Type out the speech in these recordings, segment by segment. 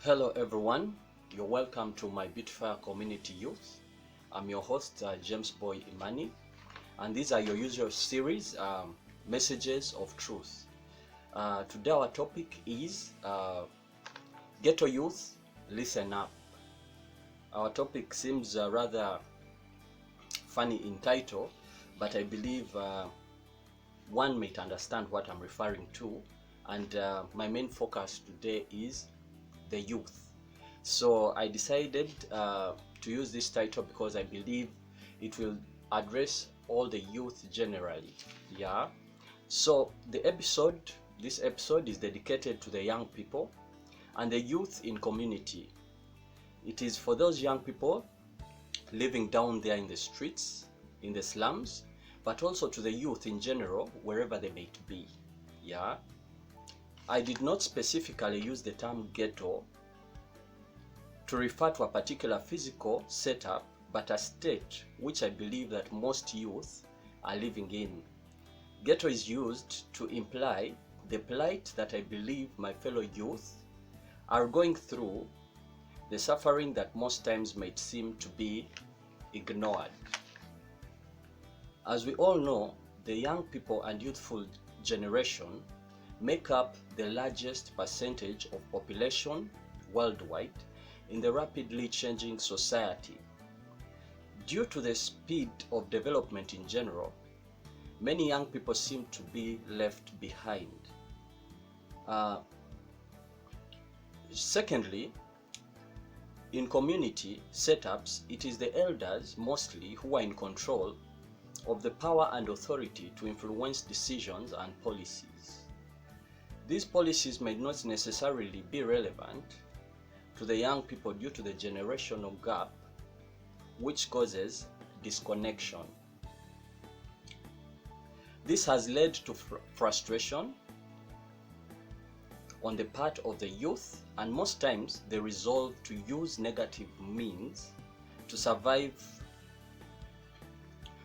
Hello everyone, you're welcome to my Beautifier community youth. I'm your host Jamesboy Imani, and these are your usual series, Messages of Truth. Today our topic is Ghetto Youth, Listen Up. Our topic seems rather funny in title, but I believe one might understand what I'm referring to, and my main focus today is the youth. So I decided to use this title because I believe it will address all the youth generally. Yeah. So this episode is dedicated to the young people and the youth in community. It is for those young people living down there in the streets, in the slums, but also to the youth in general, wherever they may be. Yeah. I did not specifically use the term ghetto to refer to a particular physical setup, but a state which I believe that most youth are living in. Ghetto is used to imply the plight that I believe my fellow youth are going through, the suffering that most times might seem to be ignored. As we all know, the young people and youthful generation make up the largest percentage of population worldwide in the rapidly changing society. Due to the speed of development in general, many young people seem to be left behind. Secondly, in community setups, it is the elders mostly who are in control of the power and authority to influence decisions and policies. These policies may not necessarily be relevant to the young people due to the generational gap, which causes disconnection. This has led to frustration on the part of the youth, and most times they resolve to use negative means to survive,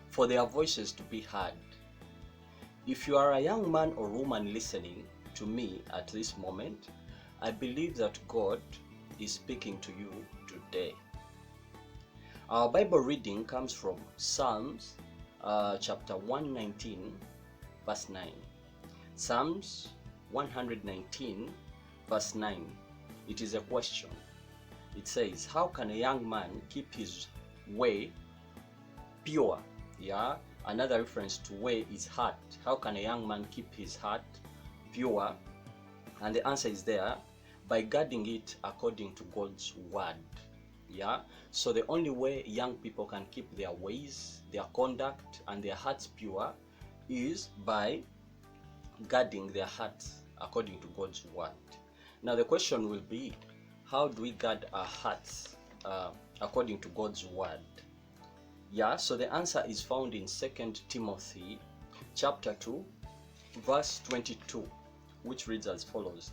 for their voices to be heard. If you are a young man or woman listening to me at this moment, I believe that God is speaking to you today. Our Bible reading comes from Psalms chapter 119 verse 9. Psalms 119 verse 9. It is a question. It says, how can a young man keep his way pure? Yeah, another reference to way is heart. How can a young man keep his heart pure? And the answer is there, by guarding it according to God's word. Yeah, so the only way young people can keep their ways, their conduct, and their hearts pure is by guarding their hearts according to God's word. Now the question will be, how do we guard our hearts according to God's word? Yeah, so the answer is found in 2 Timothy chapter 2 verse 22, which reads as follows.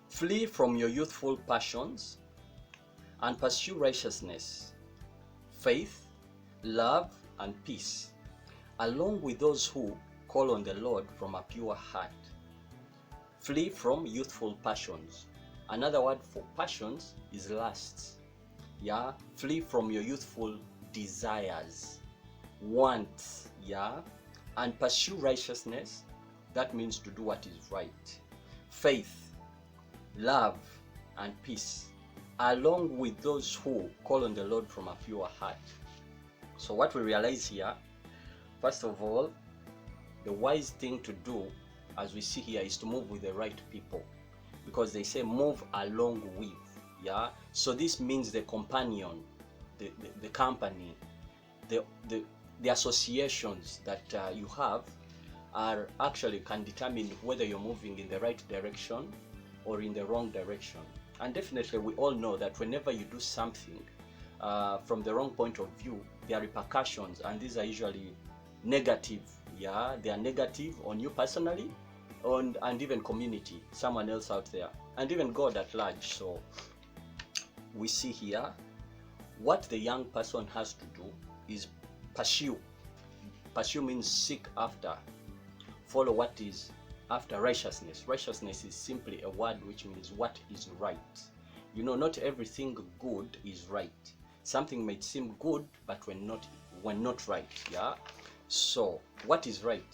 Flee from your youthful passions and pursue righteousness, faith, love, and peace, along with those who call on the Lord from a pure heart. Flee from youthful passions. Another word for passions is lusts. Yeah, flee from your youthful desires, wants. Yeah, and pursue righteousness. That means to do what is right. Faith, love, and peace, along with those who call on the Lord from a pure heart. So what we realize here, first of all, the wise thing to do, as we see here, is to move with the right people, because they say move along with. Yeah, so this means the companion, the company, the associations that you have are actually can determine whether you're moving in the right direction or in the wrong direction. And definitely we all know that whenever you do something from the wrong point of view, there are repercussions, and these are usually negative. Yeah, they are negative on you personally, and even community, someone else out there, and even God at large. So we see here what the young person has to do is pursue. Pursue means seek after, follow what is after righteousness. Righteousness is simply a word which means what is right. You know, not everything good is right. Something might seem good, but when not right. Yeah. So what is right?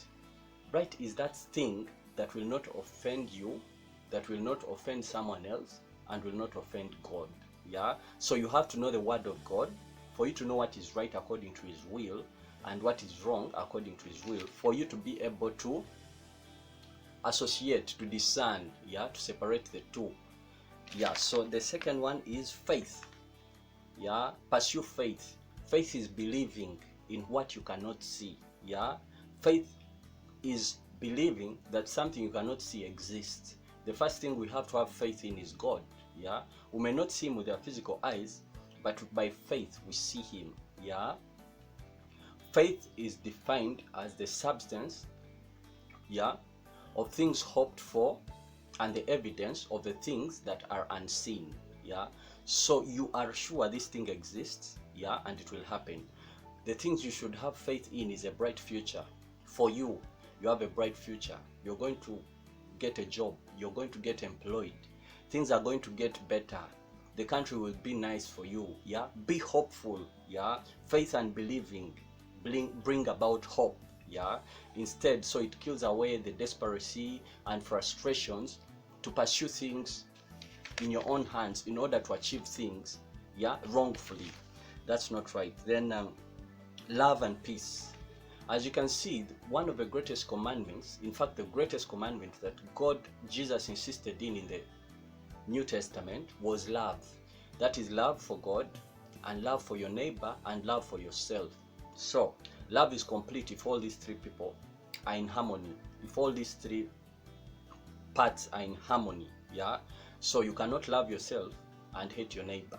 Right is that thing that will not offend you, that will not offend someone else, and will not offend God. Yeah. So you have to know the word of God for you to know what is right according to his will and what is wrong according to his will, for you to be able to associate, to discern, yeah, to separate the two. Yeah. So the second one is faith. Yeah. Pursue faith. Faith is believing in what you cannot see. Yeah. Faith is believing that something you cannot see exists. The first thing we have to have faith in is God. Yeah. We may not see him with our physical eyes, but by faith we see him. Yeah. Faith is defined as the substance, yeah, of things hoped for and the evidence of the things that are unseen. Yeah. So you are sure this thing exists, yeah, and it will happen. The things you should have faith in is a bright future for you. You have a bright future. You're going to get a job. You're going to get employed. Things are going to get better. The country will be nice for you. Yeah. Be hopeful. Yeah. Faith and believing bring about hope. Yeah. Instead, so it kills away the desperation and frustrations to pursue things in your own hands in order to achieve things, yeah, wrongfully. That's not right. Then love and peace. As you can see, one of the greatest commandments, in fact the greatest commandment that Jesus insisted in the New Testament was love. That is love for God and love for your neighbor and love for yourself. So love is complete if all these three people are in harmony, if all these three parts are in harmony. Yeah. So you cannot love yourself and hate your neighbor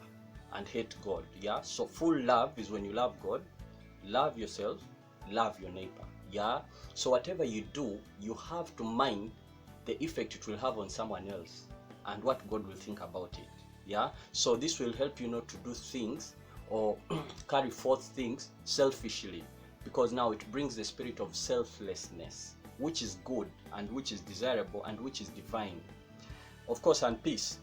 and hate God. Yeah. So full love is when you love God, love yourself, love your neighbor. Yeah. So whatever you do, you have to mind the effect it will have on someone else and what God will think about it. Yeah. So this will help you not to do things or carry forth things selfishly, because now it brings the spirit of selflessness, which is good and which is desirable and which is divine. Of course, and peace.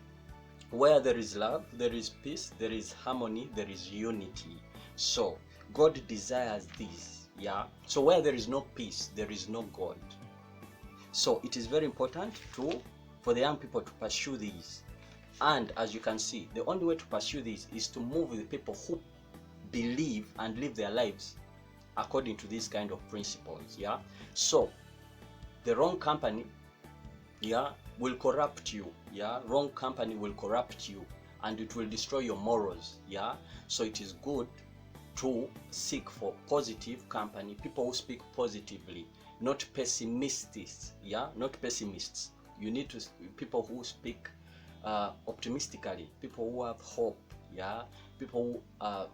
Where there is love, there is peace, there is harmony, there is unity. So God desires this. Yeah. So where there is no peace, there is no God. So it is very important for the young people to pursue these. And as you can see, the only way to pursue this is to move with people who believe and live their lives according to these kind of principles. Yeah. So the wrong company, yeah, will corrupt you. Yeah. Wrong company will corrupt you and it will destroy your morals. Yeah. So it is good to seek for positive company, people who speak positively, not pessimists. Yeah. Not pessimists. You need to people who speak optimistically, people who have hope. Yeah. People who are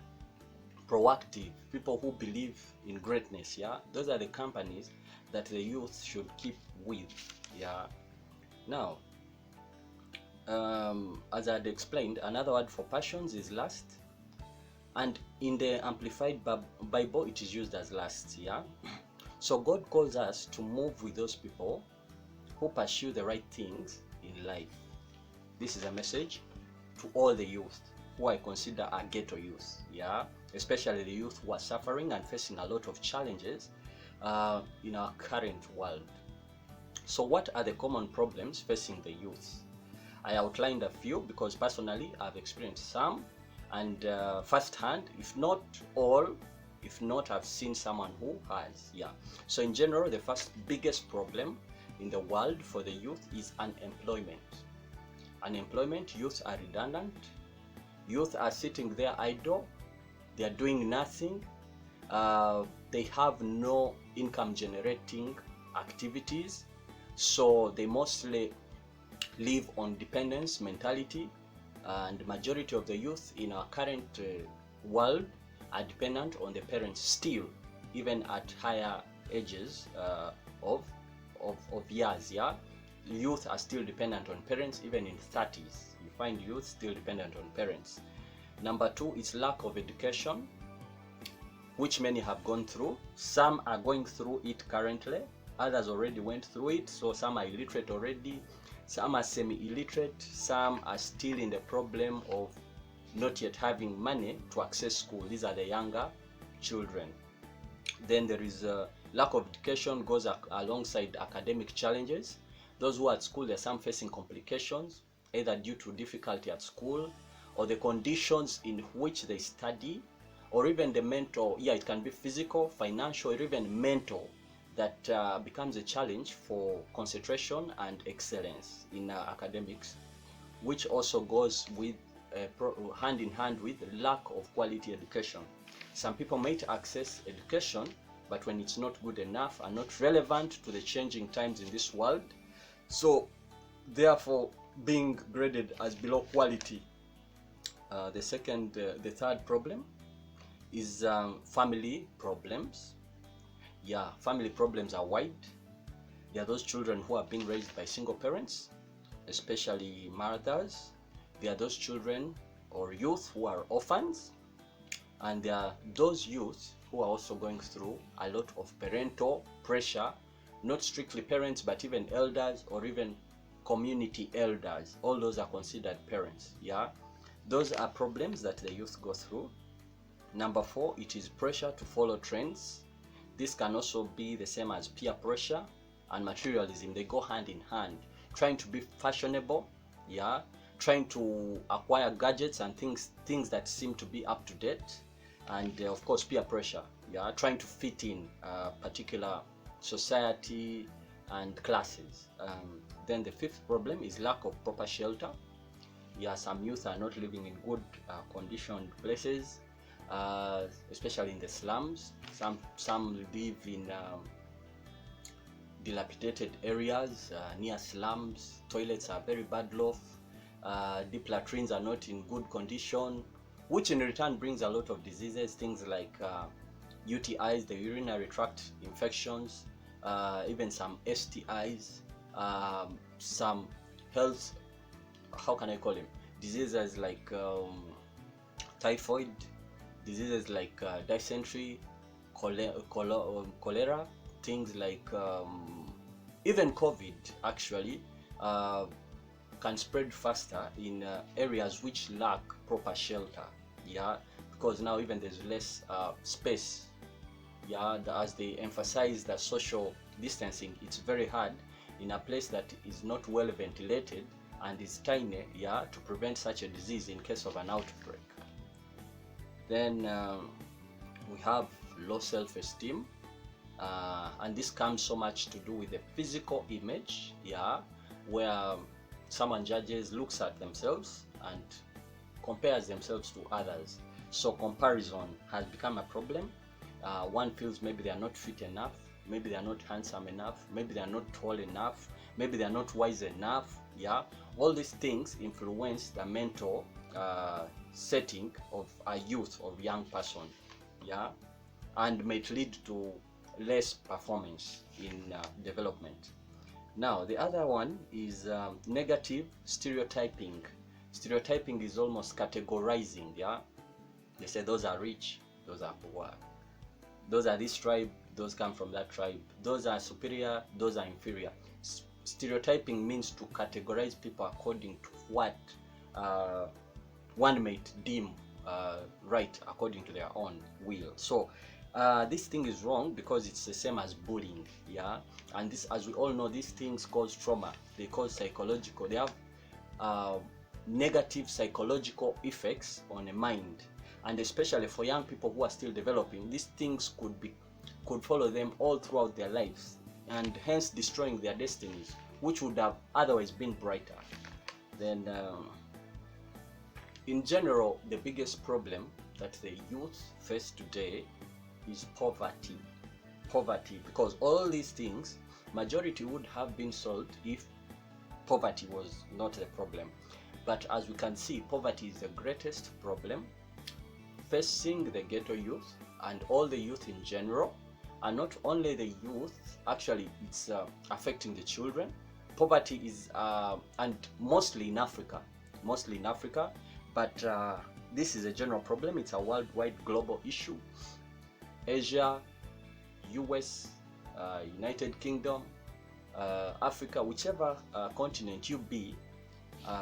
proactive, people who believe in greatness. Yeah. Those are the companies that the youth should keep with. Yeah. Now, as I had explained, another word for passions is lust, and in the Amplified Bible it is used as lust. Yeah. So God calls us to move with those people who pursue the right things in life. This is a message to all the youth who I consider are ghetto youth. Yeah. Especially the youth who are suffering and facing a lot of challenges in our current world. So what are the common problems facing the youth? I outlined a few because personally I've experienced some, and firsthand, if not all, if not I've seen someone who has. Yeah. So in general, the first biggest problem in the world for the youth is unemployment. Unemployment. Youth are redundant. Youth are sitting there idle. They are doing nothing. They have no income generating activities, so they mostly live on dependence mentality, and majority of the youth in our current world are dependent on the parents still, even at higher ages of years. Yeah. Youth are still dependent on parents. Even in 30s you find youth still dependent on parents. Number two is lack of education, which many have gone through. Some are going through it currently, others already went through it, so some are illiterate already, some are semi-illiterate, some are still in the problem of not yet having money to access school. These are the younger children. Then there is a lack of education goes alongside academic challenges. Those who are at school, there are some facing complications, either due to difficulty at school or the conditions in which they study, or even the mental, it can be physical, financial, or even mental, that becomes a challenge for concentration and excellence in academics, which also goes with hand in hand with lack of quality education. Some people might access education, but when it's not good enough and not relevant to the changing times in this world, so therefore being graded as below quality. The third problem is family problems. Family problems are wide. There are those children who are being raised by single parents, especially mothers. There are those children or youth who are orphans, and there are those youth who are also going through a lot of parental pressure, not strictly parents, but even elders or even community elders. All those are considered parents. Those are problems that the youth go through. Number 4, it is pressure to follow trends. This can also be the same as peer pressure and materialism. They go hand in hand. Trying to be fashionable, trying to acquire gadgets and things that seem to be up to date, and of course peer pressure, trying to fit in a particular society and classes. Then the 5th problem is lack of proper shelter. Some youth are not living in good conditioned places, especially in the slums. Some live in dilapidated areas near slums. Toilets are very bad off. Deep latrines are not in good condition, which in return brings a lot of diseases, things like UTIs, the urinary tract infections, even some STIs, some health, diseases like typhoid, diseases like dysentery, cholera, things like even COVID actually can spread faster in areas which lack proper shelter, because now even there's less space, as they emphasize the social distancing. It's very hard in a place that is not well ventilated and is tiny, to prevent such a disease in case of an outbreak. Then we have low self-esteem, and this comes so much to do with the physical image, where someone looks at themselves and compares themselves to others. So comparison has become a problem. One feels maybe they are not fit enough, maybe they are not handsome enough, maybe they are not tall enough, maybe they are not wise enough. All these things influence the mental setting of a youth or young person, and may lead to less performance in development. Now the other one is negative stereotyping. Stereotyping is almost categorizing. They say those are rich, those are poor, those are this tribe, those come from that tribe, those are superior, those are inferior. Stereotyping means to categorize people according to what one might deem right according to their own will. So this thing is wrong because it's the same as bullying, and this, as we all know, these things cause trauma. They cause psychological, they have negative psychological effects on the mind, and especially for young people who are still developing, these things could follow them all throughout their lives, and hence destroying their destinies, which would have otherwise been brighter. Then in general, the biggest problem that the youth face today is poverty, because all these things, majority would have been solved if poverty was not the problem. But as we can see, poverty is the greatest problem facing the ghetto youth and all the youth in general. And not only the youth, actually it's affecting the children. Poverty is and mostly in Africa, but this is a general problem. It's a worldwide global issue. Asia, US, United Kingdom, Africa, whichever continent you be,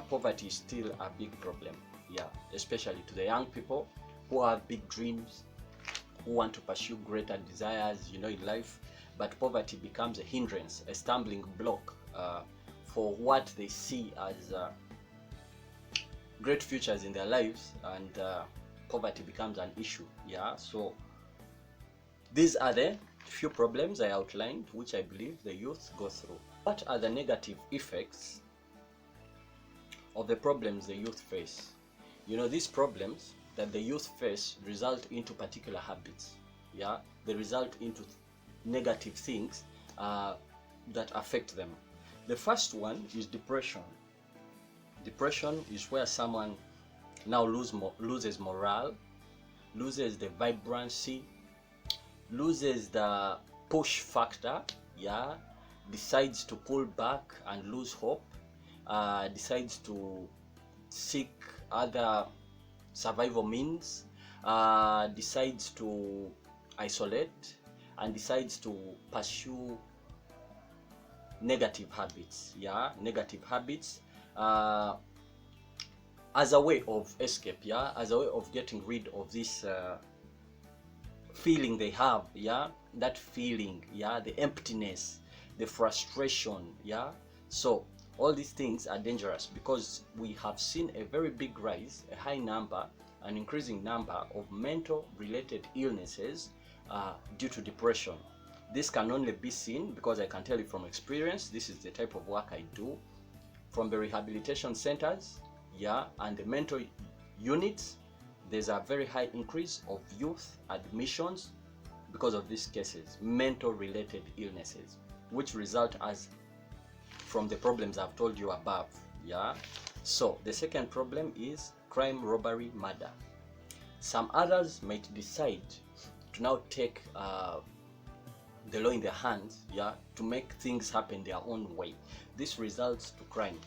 poverty is still a big problem. Yeah, especially to the young people who have big dreams, who want to pursue greater desires, in life, but poverty becomes a hindrance, a stumbling block for what they see as great futures in their lives, and poverty becomes an issue. Yeah, so these are the few problems I outlined, which I believe the youth go through. What are the negative effects of the problems the youth face? These problems that the youth face result into particular habits. Yeah, they result into negative things that affect them. The first one is depression. Depression is where someone now loses morale, loses the vibrancy, loses the push factor. Yeah, decides to pull back and lose hope, decides to seek other survival means, decides to isolate, and decides to pursue negative habits. Yeah, negative habits as a way of escape. Yeah, as a way of getting rid of this feeling they have. Yeah, that feeling. Yeah, the emptiness, the frustration. Yeah, so all these things are dangerous because we have seen a very big rise, a high number, an increasing number of mental related illnesses due to depression. This can only be seen because I can tell you from experience. This is the type of work I do from the rehabilitation centers, yeah, and the mental units. There's a very high increase of youth admissions because of these cases, mental related illnesses, which result as from the problems I've told you above. Yeah, so the second problem is crime, robbery, murder. Some others might decide to now take the law in their hands, yeah, to make things happen their own way. This results to crime.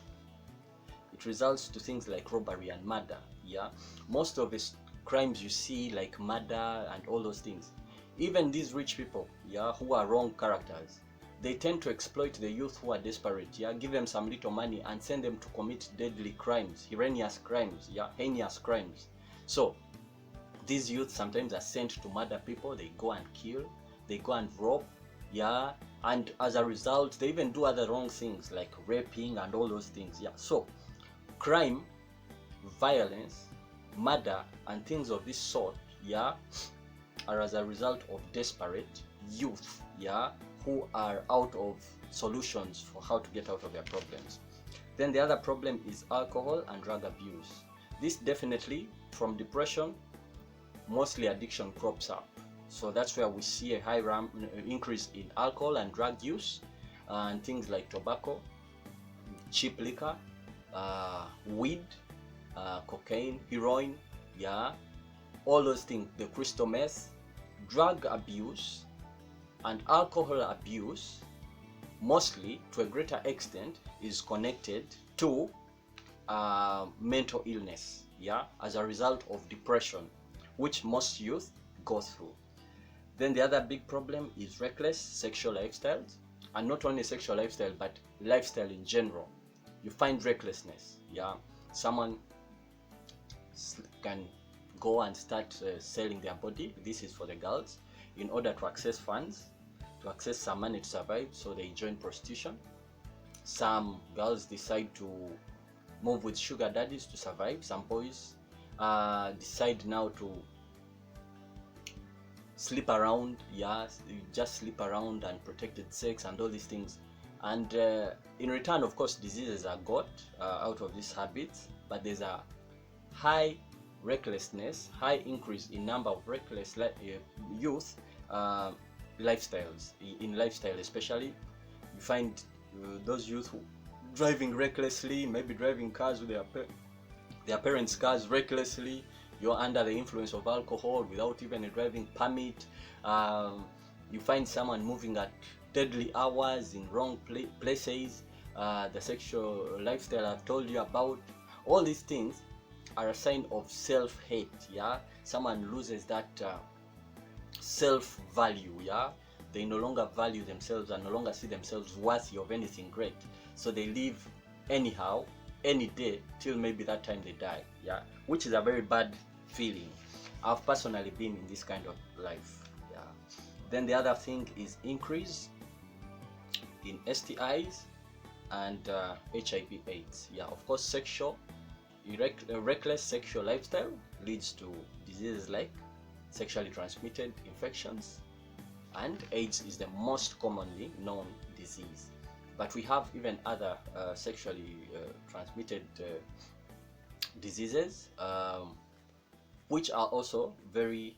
It results to things like robbery and murder. Yeah, most of the crimes you see, like murder and all those things, even these rich people, yeah, who are wrong characters, they tend to exploit the youth who are desperate. Yeah, give them some little money and send them to commit deadly crimes, heinous crimes. Yeah, heinous crimes. So these youth sometimes are sent to murder people. They go and kill, they go and rob. Yeah, and as a result they even do other wrong things like raping and all those things. Yeah, so crime, violence, murder and things of this sort, yeah, are as a result of desperate youth, yeah, who are out of solutions for how to get out of their problems. Then the other problem is alcohol and drug abuse. This definitely, from depression, mostly addiction crops up. So that's where we see a high increase in alcohol and drug use, and things like tobacco, cheap liquor, weed, cocaine, heroin, yeah, all those things, the crystal meth. Drug abuse and alcohol abuse, mostly to a greater extent, is connected to mental illness, yeah, as a result of depression, which most youth go through. Then the other big problem is reckless sexual lifestyles, and not only sexual lifestyle but lifestyle in general. You find recklessness, yeah, someone can go and start selling their body. This is for the girls, in order to access funds, to access some money to survive, so they join prostitution. Some girls decide to move with sugar daddies to survive. Some boys decide now to sleep around, yeah, just sleep around, and protected sex and all these things. And in return, of course, diseases are got out of these habits, but there's a high recklessness, high increase in number of reckless youth lifestyles. In lifestyle especially, you find those youth who driving recklessly, maybe driving cars with their parents' cars recklessly. You're under the influence of alcohol without even a driving permit. You find someone moving at deadly hours in wrong places. The sexual lifestyle I've told you about. All these things are a sign of self-hate. Yeah, someone loses that self-value. Yeah, they no longer value themselves and no longer see themselves worthy of anything great. So they live anyhow, any day, till maybe that time they die. Yeah, which is a very bad feeling. I've personally been in this kind of life. Yeah. Then the other thing is increase in STIs and HIV/AIDS. Yeah, of course, reckless sexual lifestyle leads to diseases like sexually transmitted infections, and AIDS is the most commonly known disease. But we have even other sexually transmitted diseases, which are also very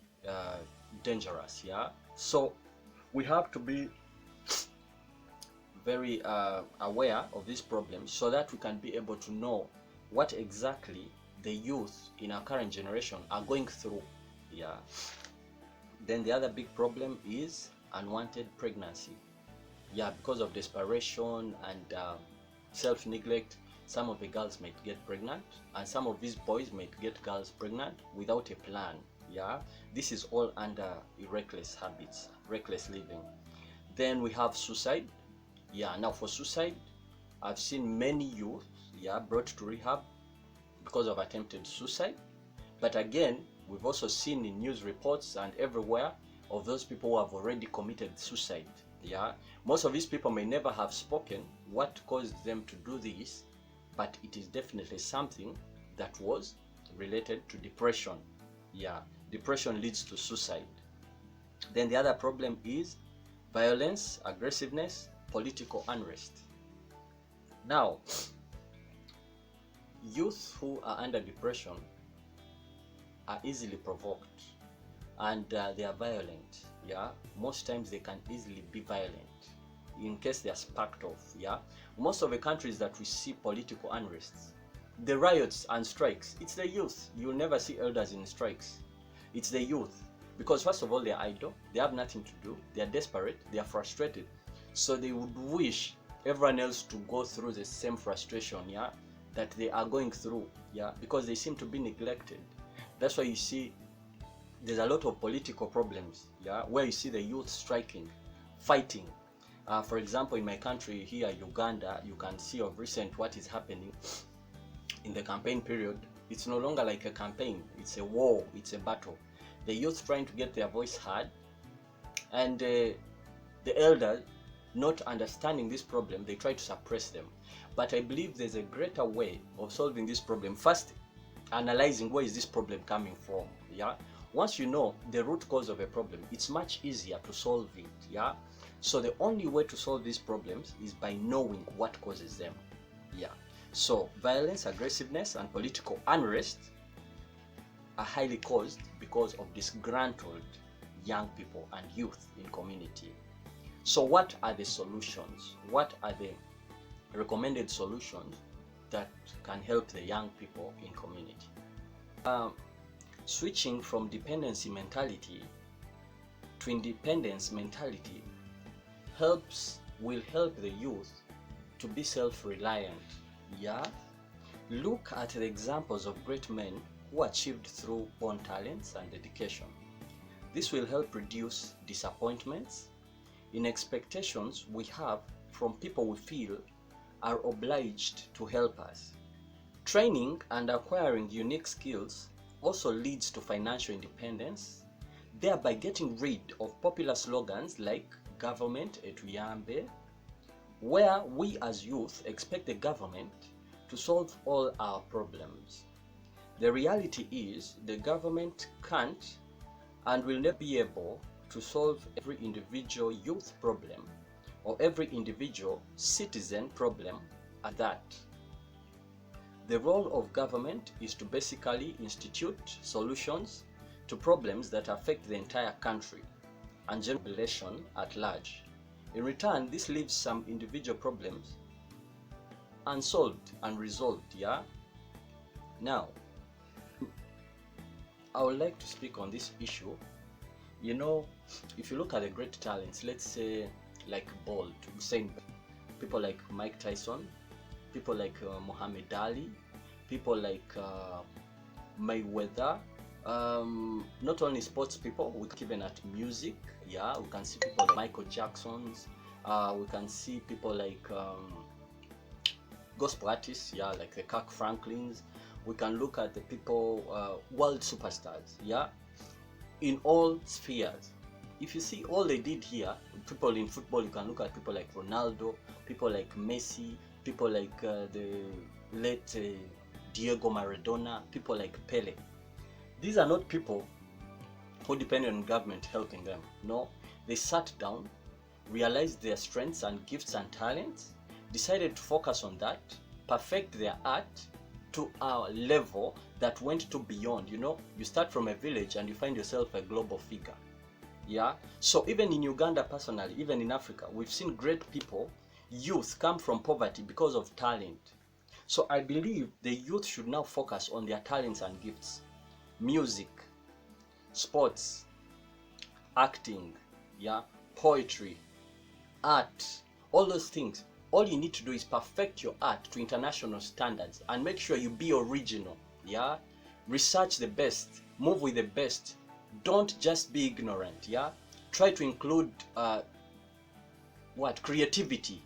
dangerous. Yeah, so we have to be very aware of these problems so that we can be able to know what exactly the youth in our current generation are going through. Yeah. Then the other big problem is unwanted pregnancy. Yeah, because of desperation and self-neglect, some of the girls might get pregnant, and some of these boys might get girls pregnant without a plan. Yeah, this is all under reckless habits, reckless living. Then we have suicide. Yeah, now for suicide, I've seen many youth, yeah, brought to rehab because of attempted suicide. But again, we've also seen in news reports and everywhere of those people who have already committed suicide. Yeah, most of these people may never have spoken what caused them to do this, but it is definitely something that was related to depression. Yeah, depression leads to suicide. Then the other problem is violence, aggressiveness, political unrest. Now, youth who are under depression are easily provoked, and they are violent. Yeah, most times they can easily be violent in case they are sparked off. Yeah, most of the countries that we see political unrests, the riots and strikes, it's the youth. You'll never see elders in strikes. It's the youth, because first of all, they're idle, they have nothing to do, they are desperate, they are frustrated, so they would wish everyone else to go through the same frustration, yeah, that they are going through. Yeah, because they seem to be neglected. That's why you see there's a lot of political problems, yeah, where you see the youth striking, fighting. For example, in my country here, Uganda, you can see of recent what is happening in the campaign period. It's no longer like a campaign, it's a war, it's a battle. The youth trying to get their voice heard, and the elders not understanding this problem, they try to suppress them. But I believe there's a greater way of solving this problem. First, analyzing where is this problem coming from. Yeah, once you know the root cause of a problem, it's much easier to solve it. Yeah, so the only way to solve these problems is by knowing what causes them. Yeah, so violence, aggressiveness, and political unrest are highly caused because of disgruntled young people and youth in community. So what are the solutions? What are the recommended solutions that can help the young people in community? Switching from dependency mentality to independence mentality will help the youth to be self-reliant. Yeah, look at the examples of great men who achieved through own talents and dedication. This will help reduce disappointments in expectations we have from people we feel are obliged to help us. Training and acquiring unique skills also leads to financial independence, thereby getting rid of popular slogans like government etuyambe, where we as youth expect the government to solve all our problems. The reality is the government can't and will never be able to solve every individual youth problem or every individual citizen problem at that. The role of government is to basically institute solutions to problems that affect the entire country and general population at large. In return, this leaves some individual problems unsolved and resolved. Yeah. Now, I would like to speak on this issue. You know, if you look at the great talents, let's say like Bolt, Usain, people like Mike Tyson, people like Muhammad Ali, people like Mayweather, Not only sports people, we can even at music. Yeah, we can see people like Michael Jackson's. We can see people like gospel artists, yeah, like the Kirk Franklins. We can look at the people, world superstars, yeah, in all spheres. If you see all they did here, people in football, you can look at people like Ronaldo, people like Messi, people like the late Diego Maradona, people like Pele. These are not people who depend on government helping them. No, they sat down, realized their strengths and gifts and talents, decided to focus on that, perfect their art to a level that went to beyond. You know, you start from a village and you find yourself a global figure. Yeah, so even in Uganda personally, even in Africa, we've seen great people, youth, come from poverty because of talent. So I believe the youth should now focus on their talents and gifts. Music, sports, acting, yeah, poetry, art, all those things. All you need to do is perfect your art to international standards and make sure you be original. Yeah, research the best, move with the best. Don't just be ignorant. Yeah, try to include creativity.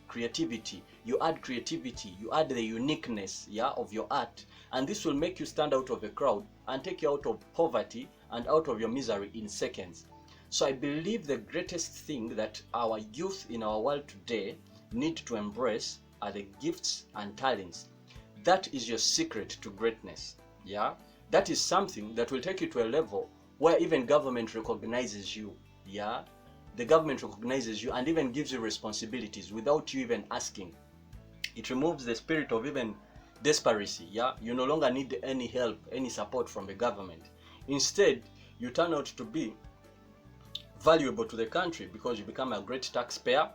You add creativity, you add the uniqueness, yeah, of your art, and this will make you stand out of the crowd and take you out of poverty and out of your misery in seconds. So I believe the greatest thing that our youth in our world today need to embrace are the gifts and talents. That is your secret to greatness. Yeah, that is something that will take you to a level where even government recognizes you. Yeah, the government recognizes you and even gives you responsibilities without you even asking. It removes the spirit of even desperation. Yeah, you no longer need any help, any support from the government. Instead, you turn out to be valuable to the country because you become a great taxpayer.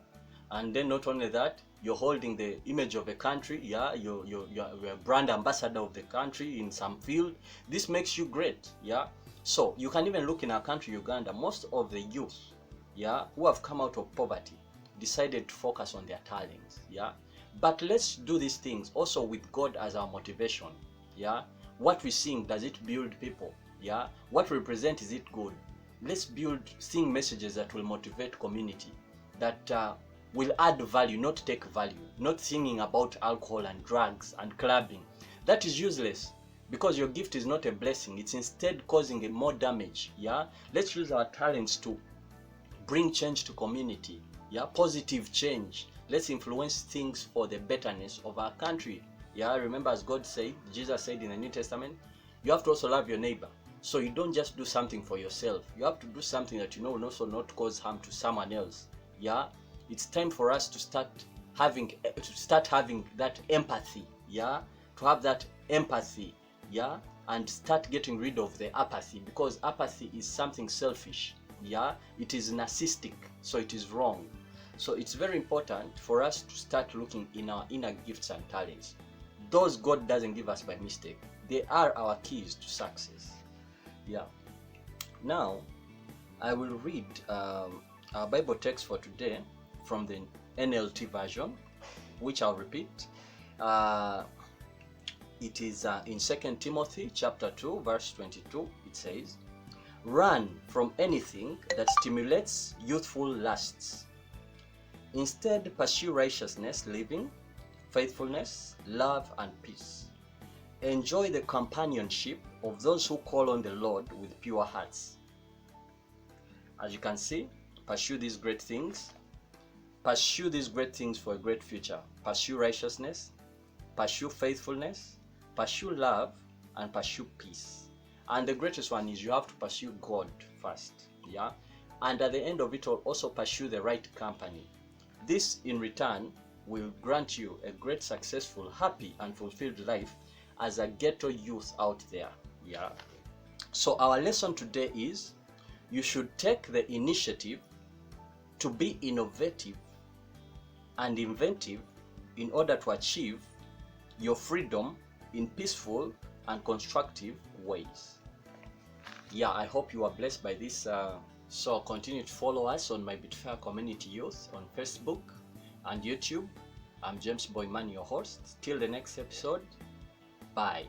And then not only that, you're holding the image of the country. Yeah, you're a brand ambassador of the country in some field. This makes you great. Yeah, so you can even look in our country, Uganda. Most of the youth, yeah, who have come out of poverty decided to focus on their talents. Yeah, but let's do these things also with God as our motivation. Yeah, what we sing, does it build people? Yeah, what we represent, is it good? Let's sing messages that will motivate community, that will add value, not take value. Not singing about alcohol and drugs and clubbing. That is useless, because your gift is not a blessing. It's instead causing more damage. Yeah, let's use our talents to bring change to community. Yeah, positive change. Let's influence things for the betterness of our country. Yeah, remember, as God said, Jesus said in the New Testament, you have to also love your neighbor. So you don't just do something for yourself. You have to do something that you know will also not cause harm to someone else. Yeah, it's time for us to start having that empathy. Yeah, to have that empathy. Yeah, and start getting rid of the apathy, because apathy is something selfish. Yeah, it is narcissistic, so it is wrong. So it's very important for us to start looking in our inner gifts and talents. Those God doesn't give us by mistake. They are our keys to success. Yeah. Now, I will read our Bible text for today from the NLT version, which I'll repeat. It is in 2 Timothy chapter 2, verse 22. It says, "Run from anything that stimulates youthful lusts. Instead, pursue righteousness, living, faithfulness, love, and peace. Enjoy the companionship of those who call on the Lord with pure hearts." As you can see, pursue these great things. Pursue these great things for a great future. Pursue righteousness, pursue faithfulness, pursue love, and pursue peace. And the greatest one is you have to pursue God first. Yeah? And at the end of it all, also pursue the right company. This, in return, will grant you a great, successful, happy, and fulfilled life as a ghetto youth out there. Yeah. So our lesson today is, you should take the initiative to be innovative and inventive in order to achieve your freedom in peaceful and constructive ways. Yeah, I hope you are blessed by this. So continue to follow us on my Beautifier Community Youth on Facebook and YouTube. I'm Jamesboy, Imani, your host. Till the next episode, bye.